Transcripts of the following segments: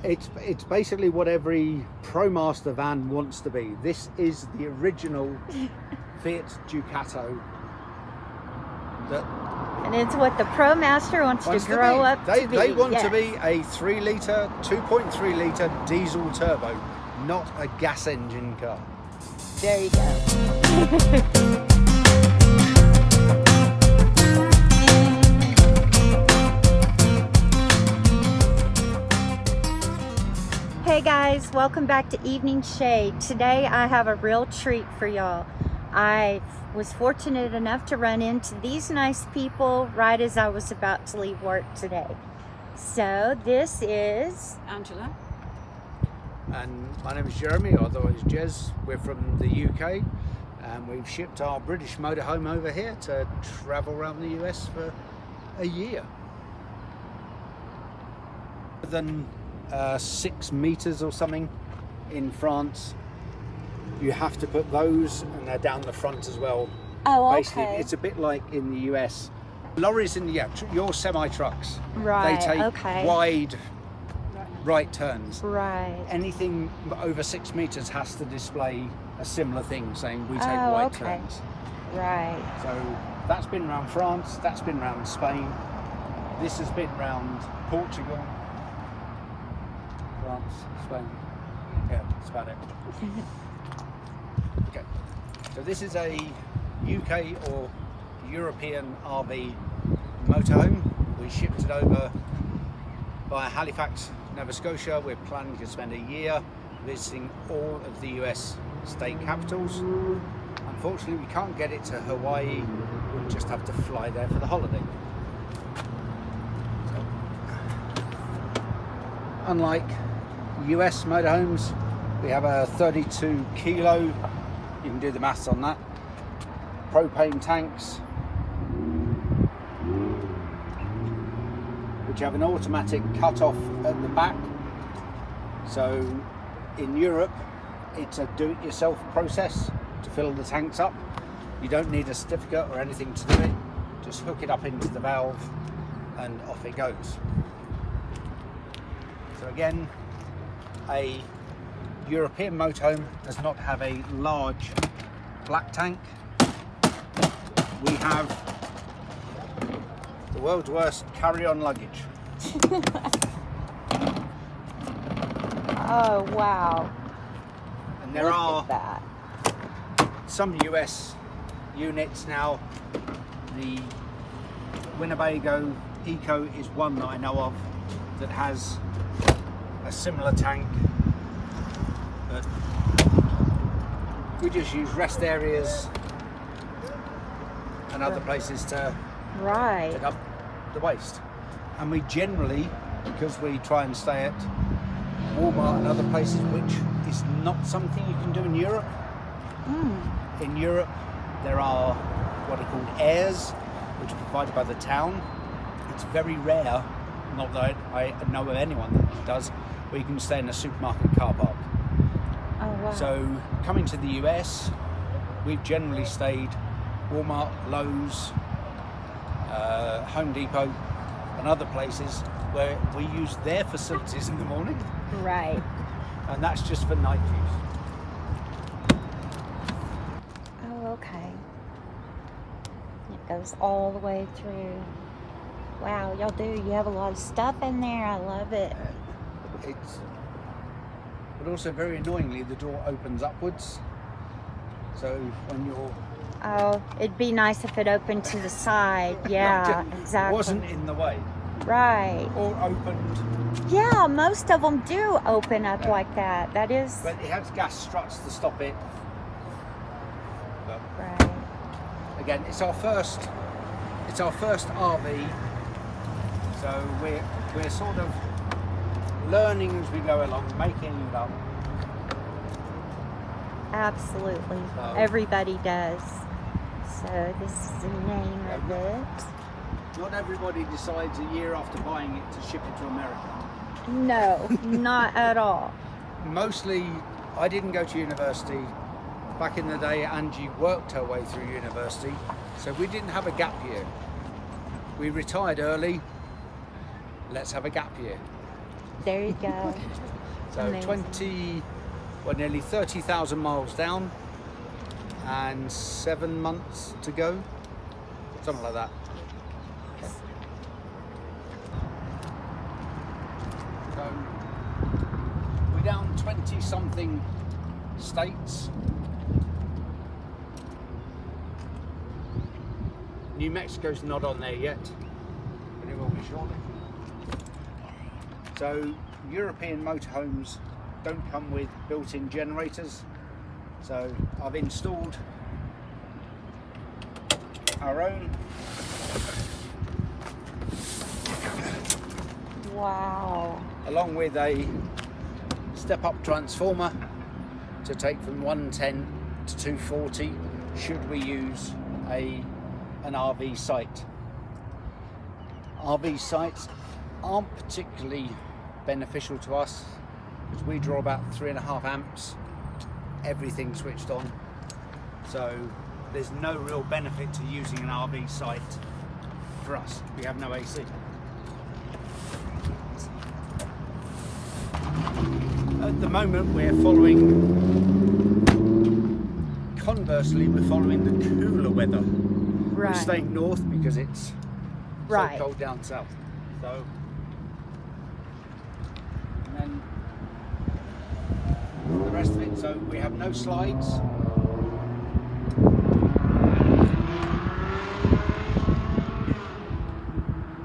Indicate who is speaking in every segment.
Speaker 1: It's basically what every ProMaster van wants to be. This is the original Fiat Ducato.
Speaker 2: And it's what the ProMaster wants to grow up to be.
Speaker 1: They want to be a 3 litre, 2.3 litre diesel turbo, not a gas engine car.
Speaker 2: There you go. Hey guys, welcome back to Evening Shade. Today I have a real treat for y'all. I was fortunate enough to run into these nice people right as I was about to leave work today. So this is
Speaker 3: Angela.
Speaker 1: And my name is Jeremy, otherwise Jez. We're from the UK and we've shipped our British motorhome over here to travel around the US for a year. Than 6 meters or something in France, you have to put those, and they're down the front as well.
Speaker 2: Oh, okay.
Speaker 1: Basically, it's a bit like in the US. Lorries in your semi trucks,
Speaker 2: Right,
Speaker 1: they take
Speaker 2: okay.
Speaker 1: wide right turns.
Speaker 2: Right.
Speaker 1: Anything over 6 meters has to display a similar thing saying we take
Speaker 2: Oh,
Speaker 1: wide
Speaker 2: okay.
Speaker 1: turns.
Speaker 2: Right.
Speaker 1: So that's been around France, that's been around Spain, this has been around Portugal, France, Spain. Yeah, that's about it. Okay, so this is a UK or European RV motorhome. We shipped it over via Halifax, Nova Scotia. We're planning to spend a year visiting all of the US state capitals. Unfortunately, we can't get it to Hawaii. We'll just have to fly there for the holiday. So, unlike US motorhomes, we have a 32 kilo, you can do the maths on that, propane tanks, which have an automatic cut-off at the back. So in Europe, it's a do-it-yourself process to fill the tanks up. You don't need a certificate or anything to do it, just hook it up into the valve and off it goes. So again, a European motorhome does not have a large black tank. We have the world's worst carry-on luggage.
Speaker 2: Oh, wow.
Speaker 1: And there
Speaker 2: Look
Speaker 1: are
Speaker 2: at that.
Speaker 1: some US units now. The Winnebago Eco is one that I know of that has a similar tank, but we just use rest areas and other places to
Speaker 2: Right.
Speaker 1: pick up the waste. And we generally, because we try and stay at Walmart and other places, which is not something you can do in Europe. In Europe there are what are called airs, which are provided by the town. It's very rare, not that I know of anyone that does, where you can stay in a supermarket car park.
Speaker 2: Oh, wow.
Speaker 1: So coming to the US, we've generally stayed Walmart, Lowe's, Home Depot and other places where we use their facilities in the morning,
Speaker 2: Right.
Speaker 1: and that's just for night use.
Speaker 2: Oh, okay. It goes all the way through. Wow, y'all do. You have a lot of stuff in there. I love it.
Speaker 1: But also very annoyingly, the door opens upwards. So when you're
Speaker 2: Oh, it'd be nice if it opened to the side. Yeah, exactly.
Speaker 1: wasn't in the way
Speaker 2: Right.
Speaker 1: or opened,
Speaker 2: Yeah, most of them do open up like that. That is
Speaker 1: but it has gas struts to stop it. But
Speaker 2: right.
Speaker 1: again, it's our first RV, so we're sort of learning as we go along, making it up.
Speaker 2: Absolutely.
Speaker 1: So-
Speaker 2: Everybody does. So this is the name of it.
Speaker 1: Not everybody decides a year after buying it to ship it to America.
Speaker 2: No, not at all.
Speaker 1: Mostly, I didn't go to university. Back in the day, Angie worked her way through university, so we didn't have a gap year. We retired early, let's have a gap year.
Speaker 2: There you go.
Speaker 1: So
Speaker 2: Amazing.
Speaker 1: nearly 30,000 miles down and 7 months to go, something like that. So we're down 20 something states. New Mexico's not on there yet, but it will be shortly. So European motorhomes don't come with built-in generators, so I've installed our own.
Speaker 2: Wow.
Speaker 1: Along with a step-up transformer to take from 110 to 240 should we use an RV site. RV sites aren't particularly beneficial to us because we draw about 3.5 amps, everything switched on, so there's no real benefit to using an RV site for us. We have no AC. At the moment we're conversely we're following the cooler weather.
Speaker 2: Right.
Speaker 1: We're staying north because it's
Speaker 2: Right.
Speaker 1: so cold down south. So, and then the rest of it, so we have no slides.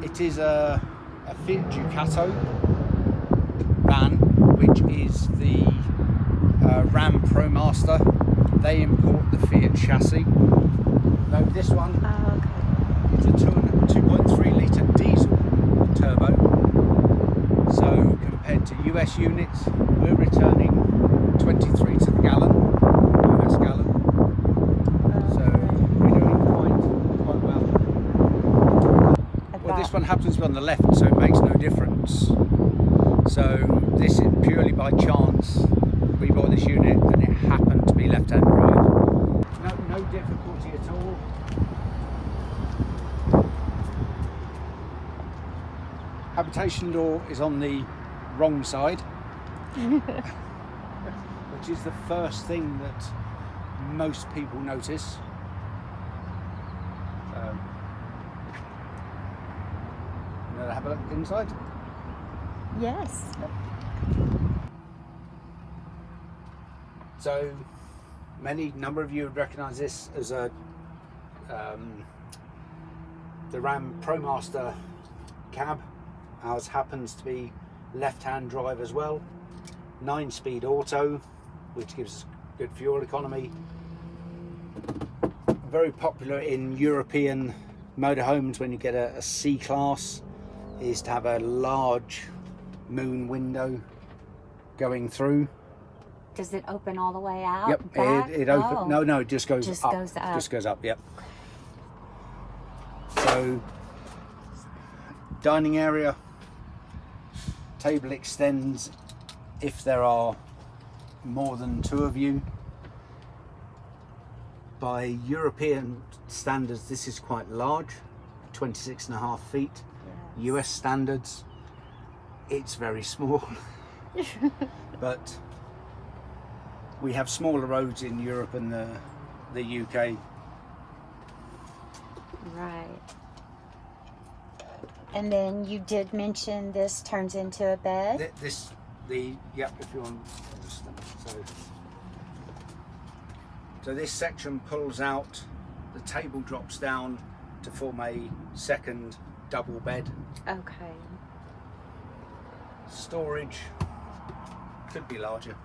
Speaker 1: It is a Fiat Ducato van, which is the Ram ProMaster. They import the Fiat chassis. Though this one is a 2.3 litre diesel turbo. So compared to US units, we're returning 23 to the gallon, US gallon. So we're doing quite well. Well, this one happens to be on the left, so it makes no difference. So this is purely by chance. We bought this unit and it happened to be left-hand drive. No difficulty at all. Habitation door is on the wrong side, which is the first thing that most people notice. Now have a look inside.
Speaker 2: Yes.
Speaker 1: So number of you would recognise this as the Ram ProMaster cab. Ours happens to be left-hand drive as well. 9-speed auto, which gives good fuel economy. Very popular in European motorhomes when you get a C-Class is to have a large moon window going through.
Speaker 2: Does it open all the way out?
Speaker 1: Yep,
Speaker 2: Back?
Speaker 1: it opens.
Speaker 2: Oh.
Speaker 1: No, it just goes
Speaker 2: Just
Speaker 1: up.
Speaker 2: goes up.
Speaker 1: Just goes up. Yep. So, dining area, table extends if there are more than 2 of you. By European standards, this is quite large, 26.5 feet.
Speaker 2: Yes.
Speaker 1: US standards, it's very small. But we have smaller roads in Europe and the UK.
Speaker 2: Right. And then you did mention this turns into a bed.
Speaker 1: If you want. So this section pulls out, the table drops down to form a second double bed.
Speaker 2: Okay.
Speaker 1: Storage could be larger.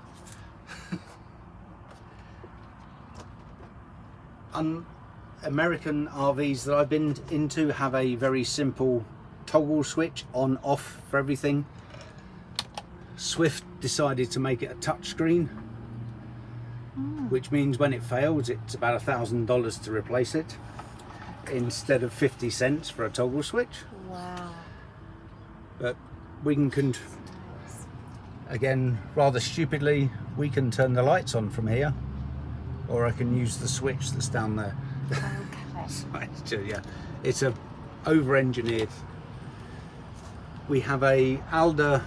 Speaker 1: American RVs that I've been into have a very simple toggle switch on off for everything. Swift decided to make it a touch screen, which means when it fails it's about $1,000 to replace it instead of 50 cents for a toggle switch.
Speaker 2: Wow.
Speaker 1: But we can again, rather stupidly, we can turn the lights on from here, or I can use the switch that's down there.
Speaker 2: Okay.
Speaker 1: Yeah, it's a over-engineered. We have a Alder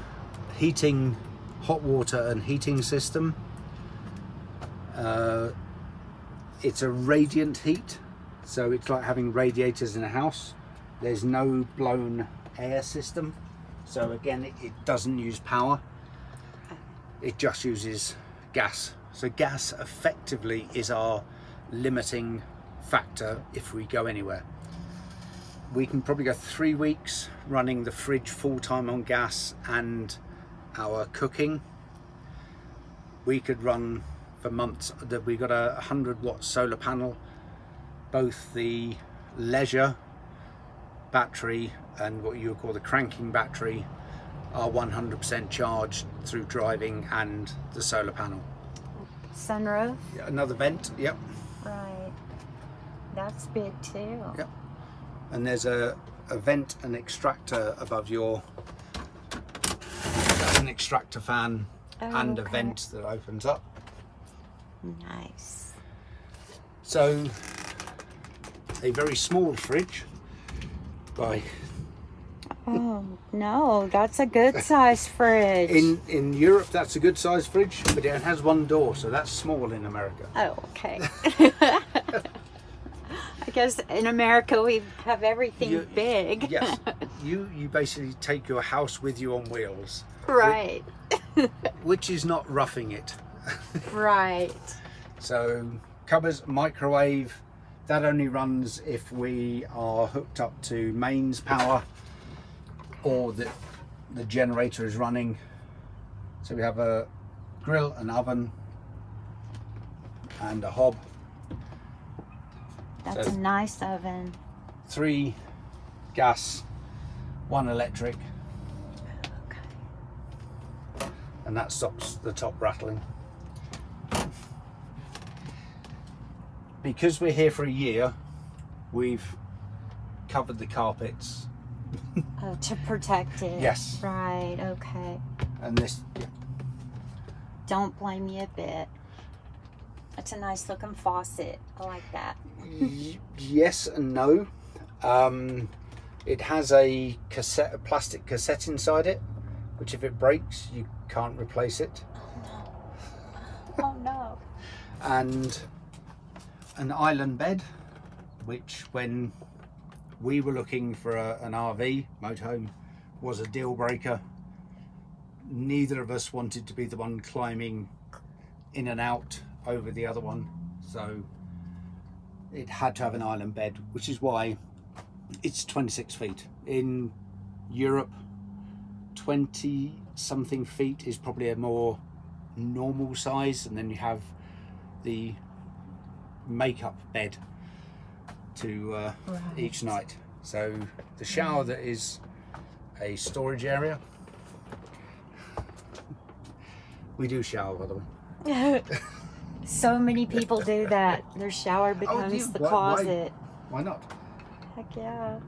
Speaker 1: heating, hot water and heating system. It's a radiant heat, so it's like having radiators in a house. There's no blown air system, so again it doesn't use power, it just uses gas. So gas effectively is our limiting factor if we go anywhere. We can probably go 3 weeks running the fridge full time on gas and our cooking. We could run for months. We got a 100-watt solar panel. Both the leisure battery and what you would call the cranking battery are 100% charged through driving and the solar panel.
Speaker 2: Sunroof?
Speaker 1: Another vent, yep.
Speaker 2: Right. That's big too.
Speaker 1: Yep. And there's a vent and extractor above your, that's an extractor fan and a vent that opens up.
Speaker 2: Nice.
Speaker 1: So a very small fridge by
Speaker 2: Oh no, that's a good size fridge.
Speaker 1: in Europe that's a good size fridge, but it has one door, so that's small in America.
Speaker 2: Oh, okay. I guess in America we have everything big.
Speaker 1: Yes. You basically take your house with you on wheels.
Speaker 2: Right.
Speaker 1: Which is not roughing it.
Speaker 2: Right.
Speaker 1: So cupboards, microwave, that only runs if we are hooked up to mains power or the generator is running. So we have a grill, an oven and a hob.
Speaker 2: That's a nice oven.
Speaker 1: 3 gas, 1 electric.
Speaker 2: Okay.
Speaker 1: And that stops the top rattling. Because we're here for a year, we've covered the carpets.
Speaker 2: Oh, to protect it.
Speaker 1: Yes.
Speaker 2: Right, okay.
Speaker 1: And this,
Speaker 2: Don't blame me a bit. That's a nice looking faucet. I like that.
Speaker 1: yes and no. It has a plastic cassette inside it, which if it breaks, you can't replace it.
Speaker 2: Oh no.
Speaker 1: And an island bed, which when we were looking for an RV motorhome was a deal breaker. Neither of us wanted to be the one climbing in and out over the other one, so it had to have an island bed, which is why it's 26 feet. In Europe, 20 something feet is probably a more normal size, and then you have the makeup bed to each night. So the shower that is a storage area, we do shower, by the way.
Speaker 2: So many people do that. Their shower becomes the closet.
Speaker 1: Why not?
Speaker 2: Heck yeah.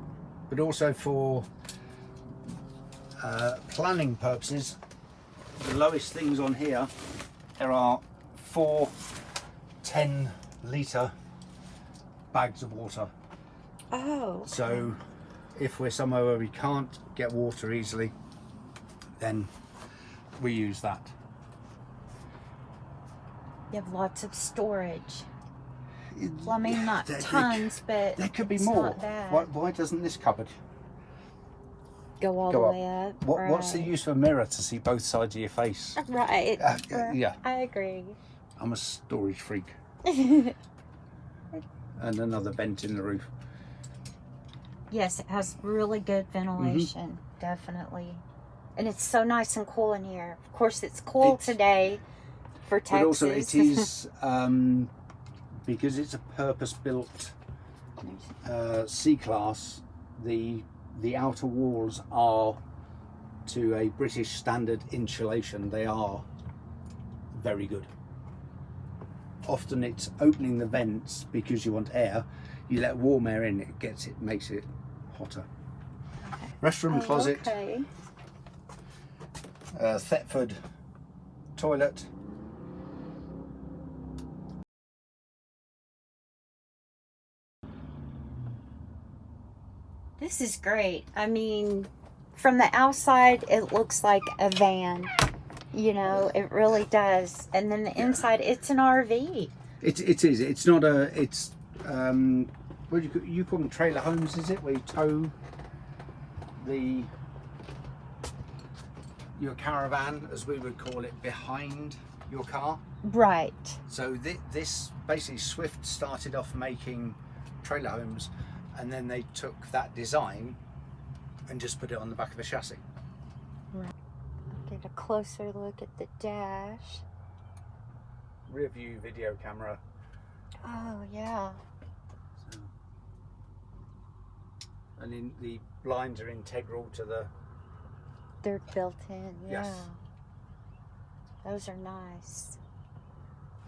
Speaker 1: But also for planning purposes, the lowest things on here, there are 4 10-litre bags of water.
Speaker 2: Oh.
Speaker 1: So if we're somewhere where we can't get water easily, then we use that.
Speaker 2: You have lots of storage. Well, I mean, not tons, but
Speaker 1: there could be
Speaker 2: it's
Speaker 1: more.
Speaker 2: Not bad.
Speaker 1: Why doesn't this cupboard
Speaker 2: Go all
Speaker 1: go
Speaker 2: the
Speaker 1: up?
Speaker 2: way up.
Speaker 1: What's the
Speaker 2: Right.
Speaker 1: use of a mirror to see both sides of your face?
Speaker 2: Right.
Speaker 1: Yeah,
Speaker 2: I agree.
Speaker 1: I'm a storage freak. And another vent in the roof.
Speaker 2: Yes, it has really good ventilation, definitely. And it's so nice and cool in here. Of course, it's cool today for Texas.
Speaker 1: But also it is, because it's a purpose-built C-class, the outer walls are to a British standard insulation. They are very good. Often it's opening the vents because you want air. You let warm air in, it makes it hotter.
Speaker 2: Okay.
Speaker 1: Restroom, closet,
Speaker 2: Okay.
Speaker 1: Thetford toilet.
Speaker 2: This is great. I mean, from the outside, it looks like a van. You know, it really does. And then the inside, it's an RV.
Speaker 1: It is. It's not a. It's what do you call them? Trailer homes, is it? Where you tow your caravan, as we would call it, behind your car.
Speaker 2: Right.
Speaker 1: So this basically, Swift started off making trailer homes, and then they took that design and just put it on the back of a chassis.
Speaker 2: Right. Get a closer look at the dash.
Speaker 1: Rear view video camera.
Speaker 2: Oh yeah.
Speaker 1: So, and in the blinds are integral to the.
Speaker 2: They're built in. Yeah.
Speaker 1: Yes.
Speaker 2: Those are nice.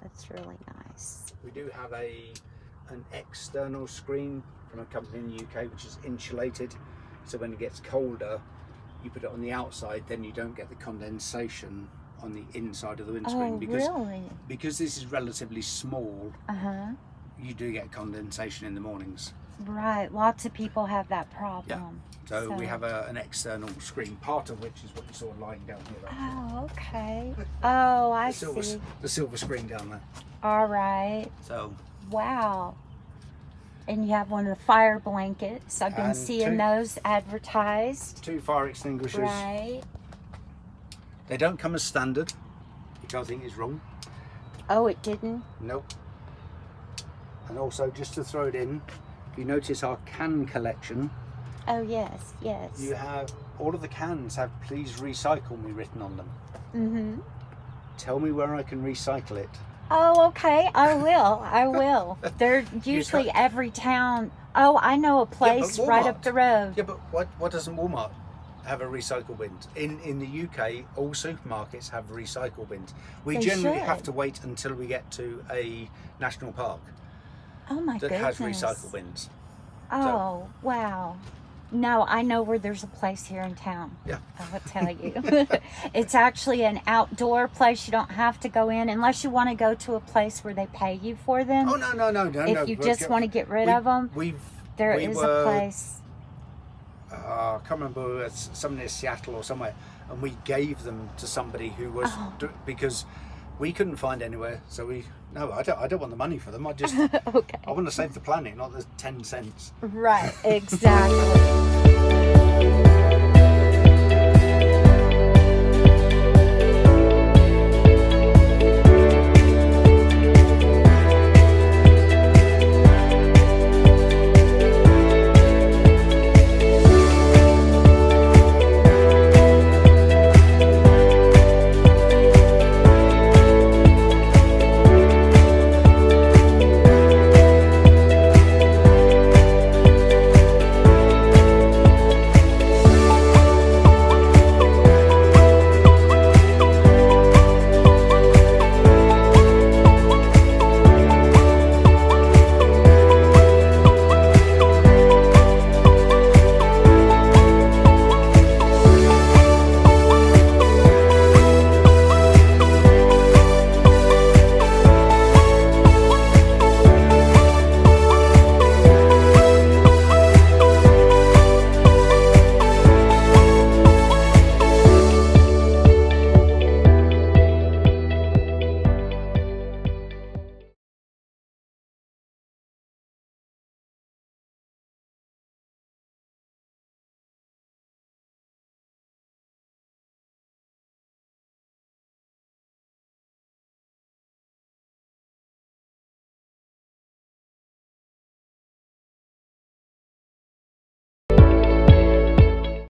Speaker 2: That's really nice.
Speaker 1: We do have an external screen from a company in the UK which is insulated, so when it gets colder you put it on the outside, then you don't get the condensation on the inside of the windscreen. Because this is relatively small, you do get condensation in the mornings.
Speaker 2: Right, lots of people have that problem.
Speaker 1: Yeah. So we have an external screen, part of which is what you saw lying down here.
Speaker 2: Oh, okay. Oh, I see.
Speaker 1: The silver screen down there.
Speaker 2: All right.
Speaker 1: So.
Speaker 2: Wow. And you have one of the fire blankets. I've been seeing those advertised. 2
Speaker 1: fire extinguishers.
Speaker 2: Right.
Speaker 1: They don't come as standard, which I think is wrong.
Speaker 2: Oh, it didn't?
Speaker 1: Nope. And also, just to throw it in, you notice our can collection.
Speaker 2: Oh, yes, yes.
Speaker 1: You have, all of the cans have "please recycle me" written on them.
Speaker 2: Mm-hmm.
Speaker 1: Tell me where I can recycle it.
Speaker 2: Oh, okay, I will. They're usually every town. Oh, I know a place right up the road.
Speaker 1: Yeah, but what doesn't Walmart have a recycle bin? In the UK, all supermarkets have recycle bins. We generally have to wait until we get to a national park.
Speaker 2: Oh my goodness.
Speaker 1: That has recycle bins.
Speaker 2: Oh, wow. No, I know where there's a place here in town.
Speaker 1: Yeah.
Speaker 2: I'll tell you. It's actually an outdoor place. You don't have to go in unless you want to go to a place where they pay you for them.
Speaker 1: Oh, no.
Speaker 2: If you just want to get rid of them, there is a place.
Speaker 1: I can't remember, it's somewhere near Seattle or somewhere, and we gave them to somebody who was, because we couldn't find anywhere, so I don't want the money for them. I just,
Speaker 2: okay.
Speaker 1: I want to save the planet, not the 10 cents.
Speaker 2: Right, exactly.